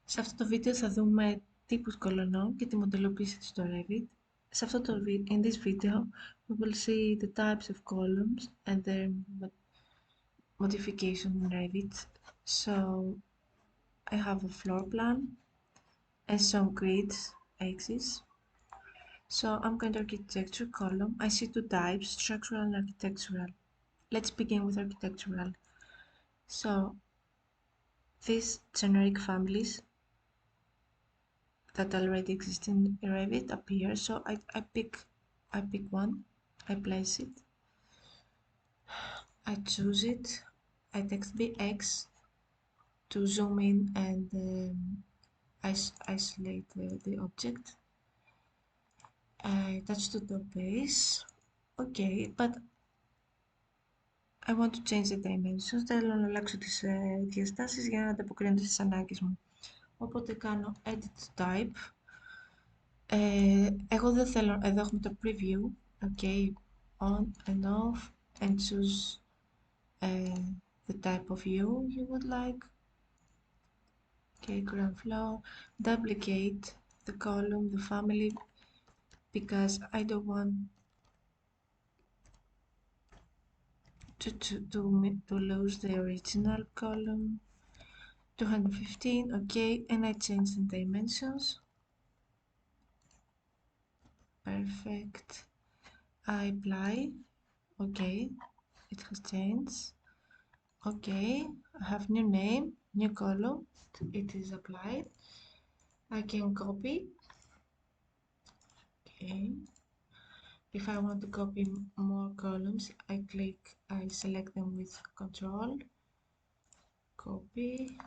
Σε αυτό το βίντεο θα δούμε τύπους κολονών και τη μοντελοποίηση της στο Revit. Σε αυτό το in this video, we will see the types of columns and their modification in Revit. So I have a floor plan and some grids, axes. So I'm going to architecture column. I see two types, structural and architectural. Let's begin with architectural. So these generic families that already exist in Revit appear. So I pick one, I place it, I choose it, I text BX to zoom in and isolate the object. I touch the top base. Okay, but I want to change the dimensions. Θέλω να αλλάξω τις διαστάσεις για να ανταποκρίνονται στις ανάγκες μου. Οπότε κάνω edit type. Εγώ δεν θέλω, εδώ έχουμε το preview, okay, on and off, and choose the type of view you would like. Okay, ground floor, duplicate the column, the family, because I don't want to lose the original column. 215, okay, and I change the dimensions. Perfect. I apply, okay, it has changed. Okay, I have new name, new column, it is applied. I can copy. Okay. If I want to copy more columns, I select them with Control, copy.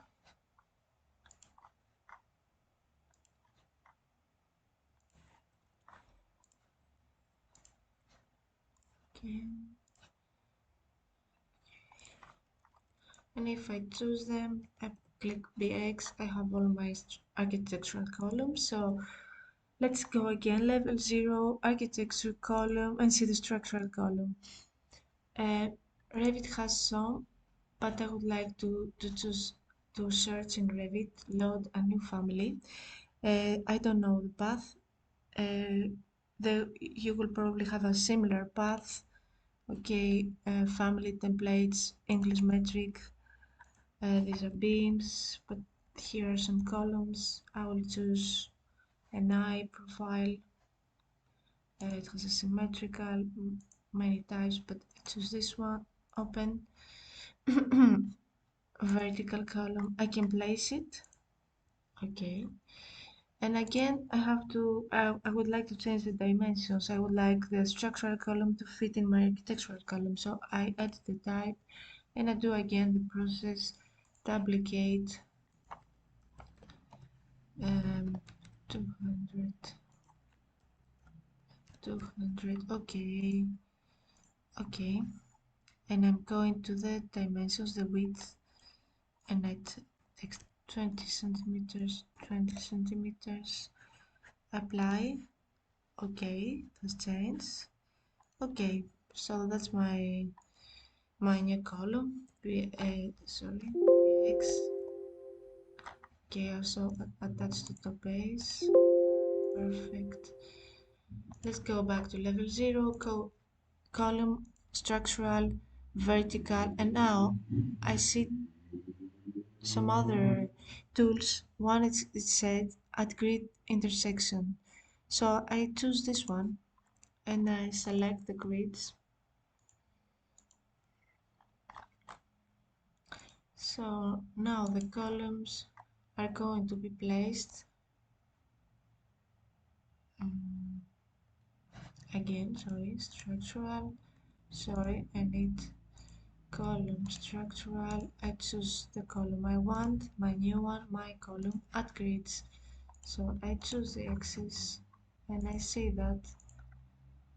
Okay. And if I choose them, I click BX, I have all my architectural columns. So let's go again, level 0, architecture column, and see the structural column. Revit has some, but I would like to choose to search in Revit, load a new family. I don't know the path. You will probably have a similar path. Okay, family templates, English metric. These are beams, but here are some columns. I will choose an eye profile. It has a symmetrical, many types, but I choose this one. Open. Vertical column. I can place it. Okay. And again, I would like to change the dimensions. I would like the structural column to fit in my architectural column. So I edit the type and I do again the process, duplicate, 200, okay, okay. And I'm going to the dimensions, the width, and I take 20 centimeters, 20 centimeters, apply. Okay, it has changed. Okay, so that's my new column. BX. Okay, also attach the top base. Perfect. Let's go back to level 0. Column, structural, vertical, and now I see some other tools. One it said at grid intersection. So I choose this one and I select the grids. So now the columns are going to be placed again, structural, I need column, structural, I choose the column I want, my new one, my column, add grids. So I choose the axis and I see that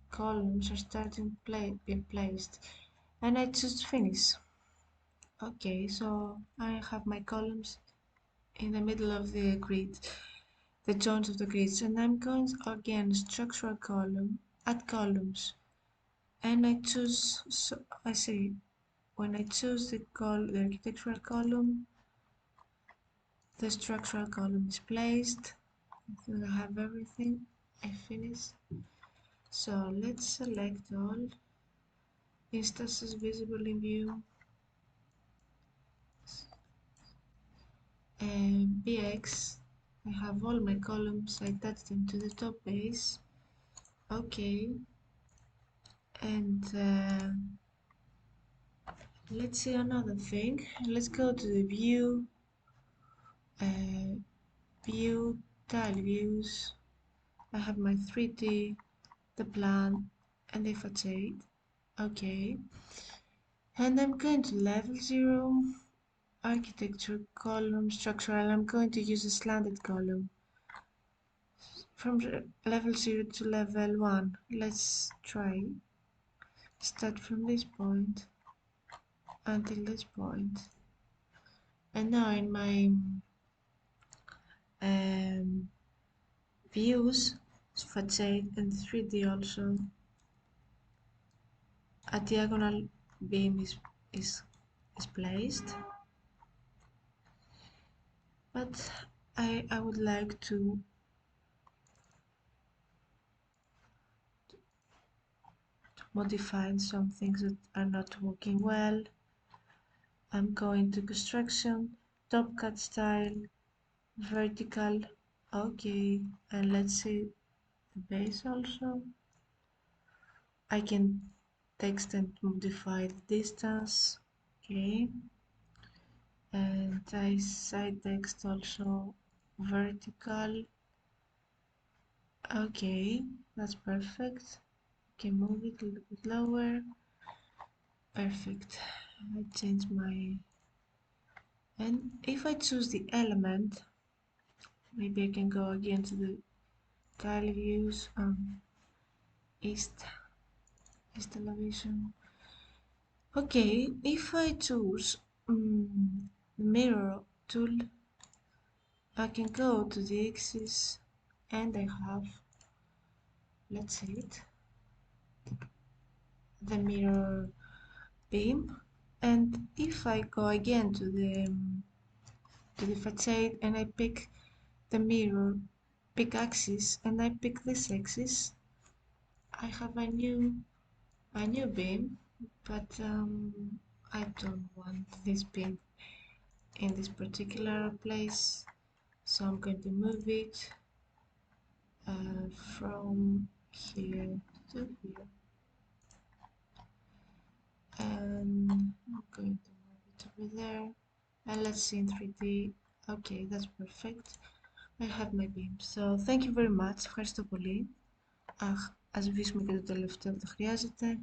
columns are starting being placed and I choose finish. Okay, so I have my columns in the middle of the grid, the joints of the grids, and I'm going again structural column, add columns, and I choose, so I see when I choose the architectural column, The structural column is placed. I think I have everything. I finished. So let's select all instances visible in view. BX. I have all my columns. I attach them to the top base. Okay. And let's see another thing. Let's go to the view, view, tile views. I have my 3D, the plan, and the facade. Okay. And I'm going to level 0, architecture column, structural. I'm going to use a slanted column. From level 0 to level 1. Let's try. Start from this point until this point. And now in my views, facade and 3D also, a diagonal beam is placed. But I would like to modify some things that are not working well. I'm going to construction, top cut style, vertical. Okay, and let's see the base also. I can text and modify the distance. Okay, and I side text also vertical. Okay, that's perfect. Can move it a little bit lower. Perfect. I change my, and if I choose the element, maybe I can go again to the tile views, east elevation. Okay, if I choose mirror tool, I can go to the axis and I have, let's see it, the mirror beam. And if I go again to the facade and I pick the mirror pick axis and I pick this axis, I have a new beam, but I don't want this beam in this particular place, so I'm going to move it from here to here, and I'm going to move it over there, and let's see in 3D. Okay, that's perfect. I have my beam. So thank you very much. Ευχαριστώ πολύ. Ας σβήσουμε και το τελευταίο που δεν χρειάζεται.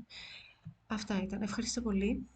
Αυτά ήταν. Ευχαριστώ πολύ.